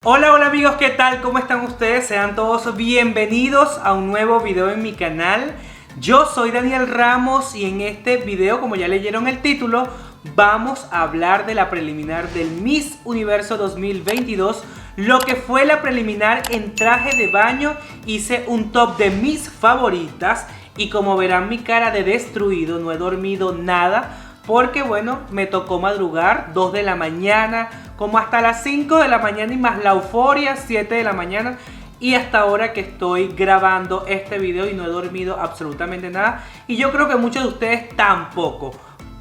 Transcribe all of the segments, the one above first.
Hola, hola amigos, ¿qué tal? ¿Cómo están ustedes? Sean todos bienvenidos a un nuevo video en mi canal. Yo soy Daniel Ramos y en este video, como ya leyeron el título, vamos a hablar de la preliminar del Miss Universo 2022. Lo que fue la preliminar en traje de baño. Hice un top de mis favoritas y como verán mi cara de destruido, no he dormido nada. Porque bueno, me tocó madrugar 2 de la mañana, como hasta las 5 de la mañana y más la euforia, 7 de la mañana. Y hasta ahora que estoy grabando este video y no he dormido absolutamente nada. Y yo creo que muchos de ustedes tampoco.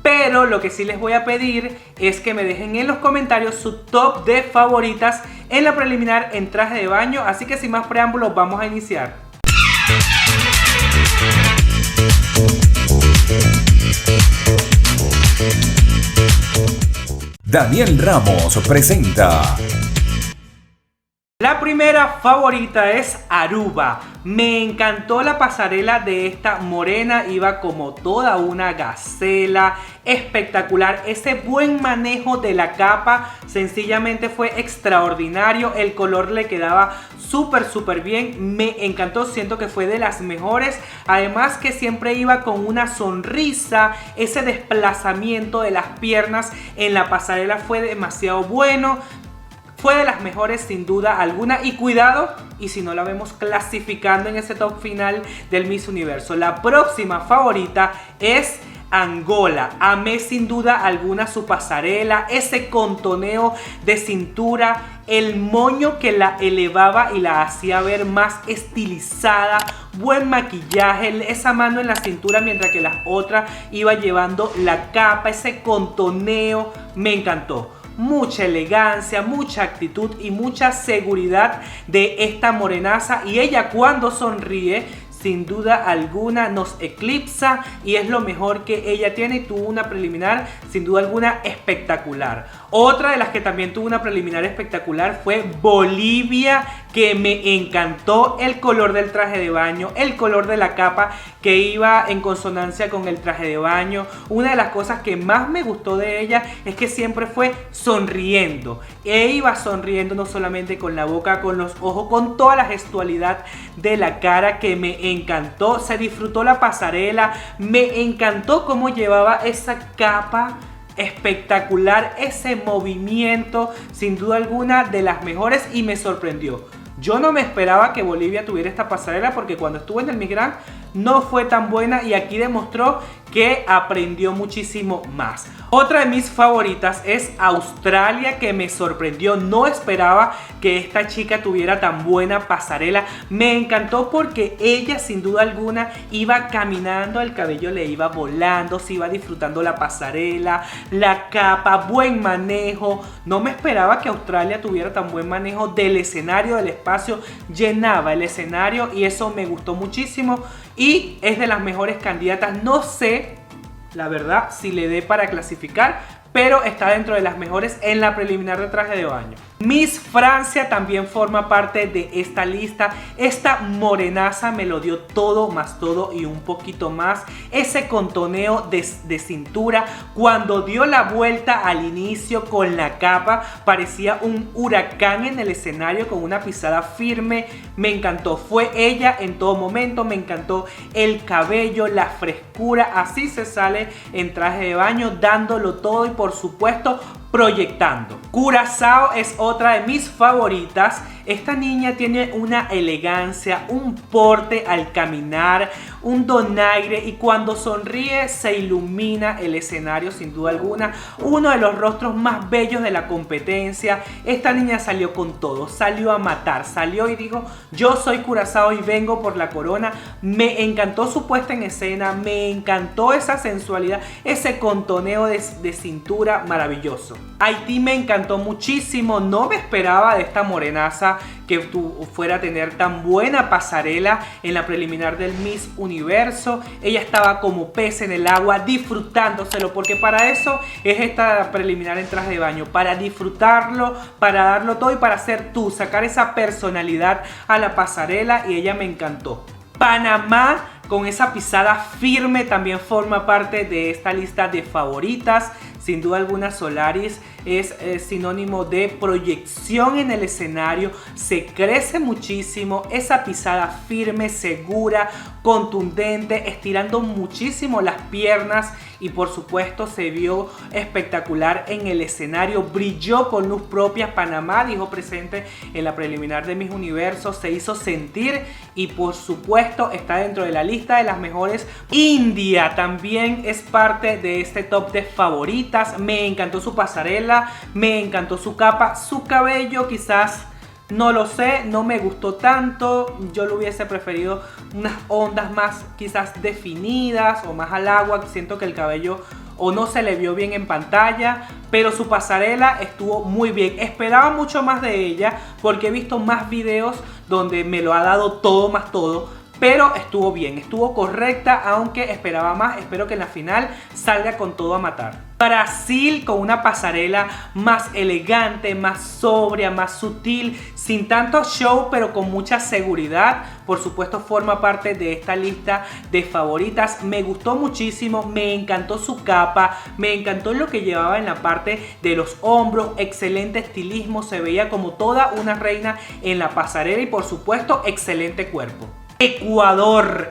Pero lo que sí les voy a pedir es que me dejen en los comentarios su top de favoritas en la preliminar en traje de baño. Así que sin más preámbulos vamos a iniciar. Daniel Ramos presenta. La primera favorita es Aruba. Me encantó la pasarela de esta morena, iba como toda una gacela, espectacular. Ese buen manejo de la capa sencillamente fue extraordinario. El color le quedaba súper bien, me encantó, siento que fue de las mejores. Además que siempre iba con una sonrisa, ese desplazamiento de las piernas en la pasarela fue demasiado bueno. Fue de las mejores sin duda alguna. Y cuidado, y si no la vemos clasificando en ese top final del Miss Universo. La próxima favorita es Angola. Amé sin duda alguna su pasarela, ese contoneo de cintura, el moño que la elevaba y la hacía ver más estilizada, buen maquillaje, esa mano en la cintura mientras que la otra iba llevando la capa, ese contoneo, me encantó. Mucha elegancia, mucha actitud y mucha seguridad de esta morenaza. Y ella cuando sonríe, sin duda alguna nos eclipsa y es lo mejor que ella tiene. Y tuvo una preliminar sin duda alguna espectacular. Otra de las que también tuvo una preliminar espectacular fue Bolivia, que me encantó el color del traje de baño, el color de la capa que iba en consonancia con el traje de baño. Una de las cosas que más me gustó de ella es que siempre fue sonriendo. E iba sonriendo no solamente con la boca, con los ojos, con toda la gestualidad de la cara que me encantó. Se disfrutó la pasarela, me encantó cómo llevaba esa capa espectacular, ese movimiento, sin duda alguna de las mejores y me sorprendió. Yo no me esperaba que Bolivia tuviera esta pasarela porque cuando estuvo en el Miss Grand no fue tan buena y aquí demostró que aprendió muchísimo más. Otra de mis favoritas es Australia, que me sorprendió. No esperaba que esta chica tuviera tan buena pasarela. Me encantó porque ella sin duda alguna iba caminando, el cabello le iba volando, se iba disfrutando la pasarela, la capa, buen manejo. No me esperaba que Australia tuviera tan buen manejo del escenario, del espacio. Llenaba el escenario y eso me gustó muchísimo. Y es de las mejores candidatas. No sé, la verdad, si le dé para clasificar, pero está dentro de las mejores en la preliminar de traje de baño. Miss Francia también forma parte de esta lista. Esta morenaza me lo dio todo más todo y un poquito más. Ese contoneo de cintura, cuando dio la vuelta al inicio con la capa, parecía un huracán en el escenario con una pisada firme. Me encantó, fue ella en todo momento. Me encantó el cabello, la frescura. Así se sale en traje de baño, dándolo todo y por supuesto proyectando. Curazao es otra de mis favoritas. Esta niña tiene una elegancia, un porte al caminar, un donaire y cuando sonríe se ilumina el escenario sin duda alguna. Uno de los rostros más bellos de la competencia. Esta niña salió con todo, salió a matar, salió y dijo: yo soy Curazao y vengo por la corona. Me encantó su puesta en escena, me encantó esa sensualidad, ese contoneo de cintura maravilloso. Haití me encantó muchísimo, no me esperaba de esta morenaza que fuera a tener tan buena pasarela en la preliminar del Miss Universo. Ella estaba como pez en el agua disfrutándoselo, porque para eso es esta preliminar en traje de baño, para disfrutarlo, para darlo todo y para ser tú, sacar esa personalidad a la pasarela y ella me encantó. Panamá con esa pisada firme también forma parte de esta lista de favoritas. Sin duda alguna Solaris es sinónimo de proyección en el escenario, se crece muchísimo, esa pisada firme, segura, contundente, estirando muchísimo las piernas y por supuesto se vio espectacular en el escenario, brilló con luz propia. Panamá dijo presente en la preliminar de Miss Universo, se hizo sentir y por supuesto está dentro de la lista de las mejores. India también es parte de este top de favoritas, me encantó su pasarela, me encantó su capa, su cabello quizás no lo sé, no me gustó tanto, yo lo hubiese preferido unas ondas más quizás definidas o más al agua, siento que el cabello o no se le vio bien en pantalla, pero su pasarela estuvo muy bien. Esperaba mucho más de ella porque he visto más videos donde me lo ha dado todo más todo, pero estuvo bien, estuvo correcta, aunque esperaba más. Espero que en la final salga con todo a matar. Brasil con una pasarela más elegante, más sobria, más sutil, sin tanto show, pero con mucha seguridad. Por supuesto forma parte de esta lista de favoritas. Me gustó muchísimo, me encantó su capa, me encantó lo que llevaba en la parte de los hombros, excelente estilismo, se veía como toda una reina en la pasarela y por supuesto excelente cuerpo. Ecuador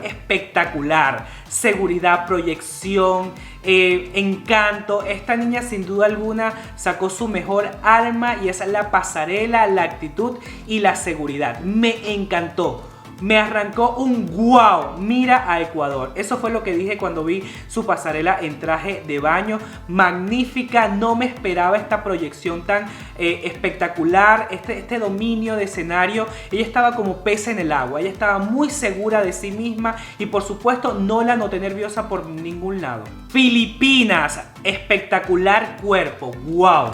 espectacular, seguridad, proyección, encanto. Esta niña sin duda alguna sacó su mejor arma y esa es la pasarela, la actitud y la seguridad. Me encantó. Me arrancó un wow, mira a Ecuador. Eso fue lo que dije cuando vi su pasarela en traje de baño. Magnífica, no me esperaba esta proyección tan espectacular, este dominio de escenario. Ella estaba como pez en el agua, ella estaba muy segura de sí misma y por supuesto no la noté nerviosa por ningún lado. Filipinas, espectacular cuerpo, wow.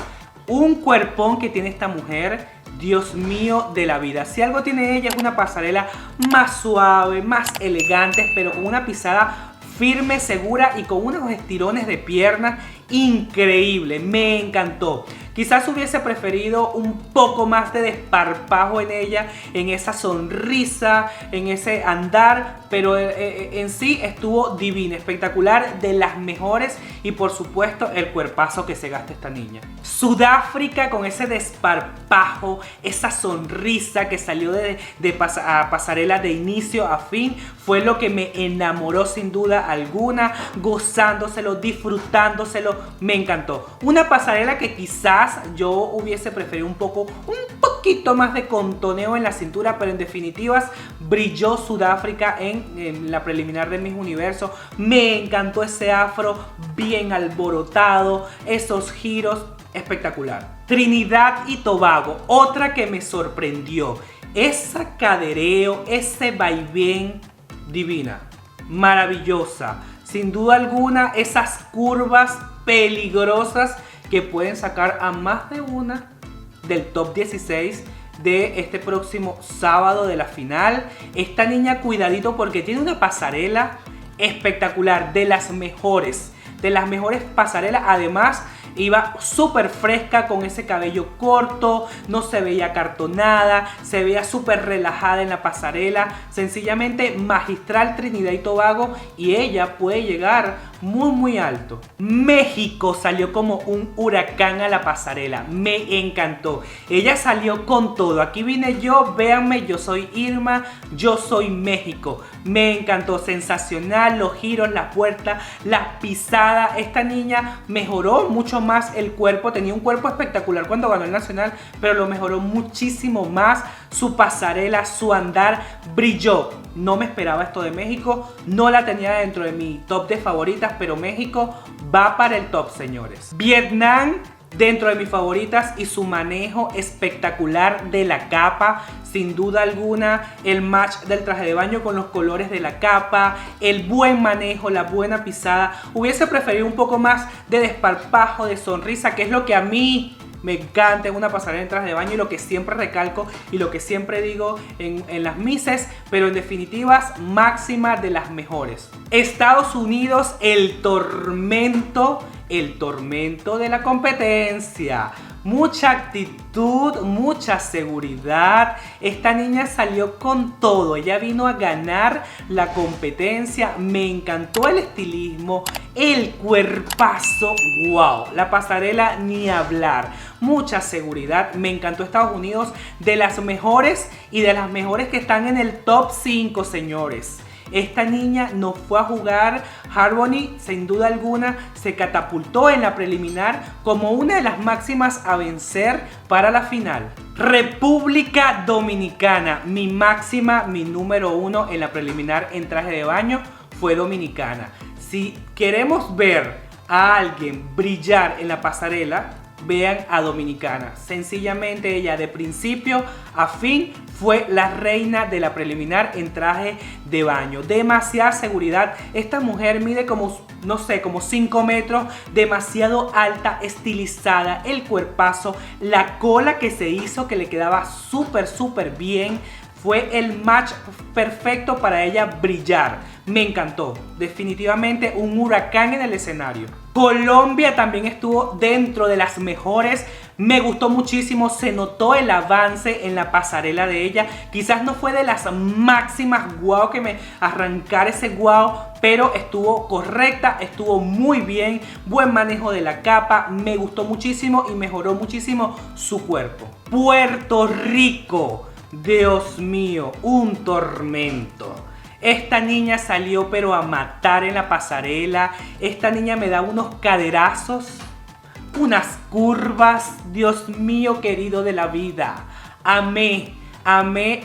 Un cuerpón que tiene esta mujer. Dios mío de la vida, si algo tiene ella es una pasarela más suave, más elegante, pero con una pisada firme, segura y con unos estirones de pierna increíble, me encantó. Quizás hubiese preferido un poco más de desparpajo en ella, en esa sonrisa, en ese andar, pero en sí estuvo divina, espectacular, de las mejores y por supuesto el cuerpazo que se gasta esta niña. Sudáfrica con ese desparpajo, esa sonrisa que salió de pasarela de inicio a fin, fue lo que me enamoró sin duda alguna, gozándoselo, disfrutándoselo, me encantó. Una pasarela que quizás yo hubiese preferido un poquito más de contoneo en la cintura, pero en definitivas brilló Sudáfrica en la preliminar de Miss Universo. Me encantó ese afro bien alborotado, esos giros, espectacular. Trinidad y Tobago, otra que me sorprendió, ese cadereo, ese vaivén, divina, maravillosa, sin duda alguna, esas curvas peligrosas que pueden sacar a más de una del top 16 de este próximo sábado de la final. Esta niña, cuidadito porque tiene una pasarela espectacular, de las mejores pasarelas. Además iba súper fresca con ese cabello corto, no se veía cartonada, se veía súper relajada en la pasarela, sencillamente magistral Trinidad y Tobago, y ella puede llegar muy alto. México salió como un huracán a la pasarela, me encantó, ella salió con todo. Aquí vine yo, véanme, yo soy Irma, yo soy México, me encantó, sensacional, los giros, la puerta, la pisada. Esta niña mejoró mucho más el cuerpo, tenía un cuerpo espectacular cuando ganó el nacional, pero lo mejoró muchísimo más. Su pasarela, su andar brilló. No me esperaba esto de México, no la tenía dentro de mi top de favoritas, pero México va para el top, señores. Vietnam dentro de mis favoritas y su manejo espectacular de la capa, sin duda alguna, el match del traje de baño con los colores de la capa, el buen manejo, la buena pisada. Hubiese preferido un poco más de desparpajo, de sonrisa, que es lo que a mí me encanta en una pasarela en traje de baño y lo que siempre recalco y lo que siempre digo en las misses, pero en definitivas máxima de las mejores. Estados Unidos, el tormento de la competencia. mucha actitud, mucha seguridad. Esta niña salió con todo, ella vino a ganar la competencia. Me encantó el estilismo, el cuerpazo, wow, la pasarela ni hablar, mucha seguridad. Me encantó Estados Unidos, de las mejores y de las mejores que están en el top 5, señores. Esta niña no fue a jugar. Harmony, sin duda alguna, se catapultó en la preliminar como una de las máximas a vencer para la final. República Dominicana, mi máxima, mi número 1 en la preliminar en traje de baño fue Dominicana. Si queremos ver a alguien brillar en la pasarela, vean a Dominicana. Sencillamente ella de principio a fin fue la reina de la preliminar en traje de baño. Demasiada seguridad. Esta mujer mide como, no sé, como 5 metros. Demasiado alta, estilizada. El cuerpazo, la cola que se hizo que le quedaba súper bien. Fue el match perfecto para ella brillar. Me encantó. Definitivamente un huracán en el escenario. Colombia también estuvo dentro de las mejores. Me gustó muchísimo. Se notó el avance en la pasarela de ella. Quizás no fue de las máximas guau que me arrancara ese guau, pero estuvo correcta, estuvo muy bien. Buen manejo de la capa. Me gustó muchísimo y mejoró muchísimo su cuerpo. Puerto Rico. Dios mío, un tormento. Esta niña salió pero a matar en la pasarela. Esta niña me da unos caderazos, unas curvas. Dios mío, querido de la vida. Amé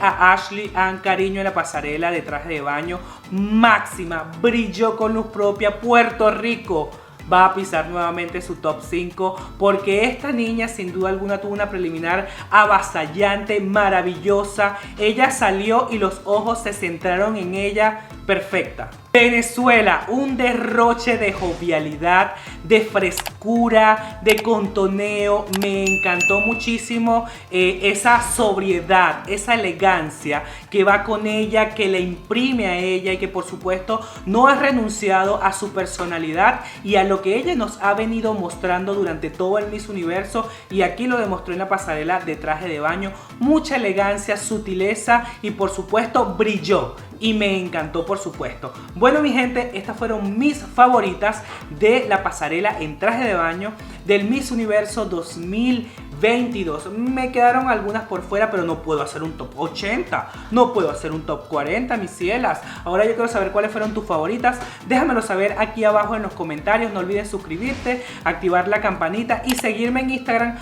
a Ashley Ann Cariño en la pasarela de traje de baño. Máxima, brilló con luz propia. Puerto Rico va a pisar nuevamente su top 5 porque esta niña sin duda alguna tuvo una preliminar avasallante, maravillosa. Ella salió y los ojos se centraron en ella, perfecta. Venezuela, un derroche de jovialidad, de frescura, de contoneo. Me encantó muchísimo esa sobriedad, esa elegancia que va con ella, que le imprime a ella y que por supuesto no ha renunciado a su personalidad y a lo que ella nos ha venido mostrando durante todo el Miss Universo, y aquí lo demostró en la pasarela de traje de baño. Mucha elegancia, sutileza y por supuesto brilló. Y me encantó, por supuesto. Bueno, mi gente, estas fueron mis favoritas de la pasarela en traje de baño del Miss Universo 2022. Me quedaron algunas por fuera, pero no puedo hacer un top 80. No puedo hacer un top 40, mis cielas. Ahora yo quiero saber cuáles fueron tus favoritas. Déjamelo saber aquí abajo en los comentarios. No olvides suscribirte, activar la campanita y seguirme en Instagram,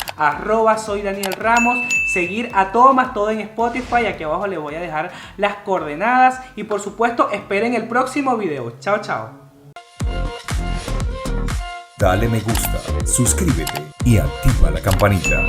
@soydanielramos. Seguir a Todo Más Todo en Spotify. Aquí abajo les voy a dejar las coordenadas. Y por supuesto, esperen el próximo video. Chao, chao. Dale me gusta, suscríbete y activa la campanita.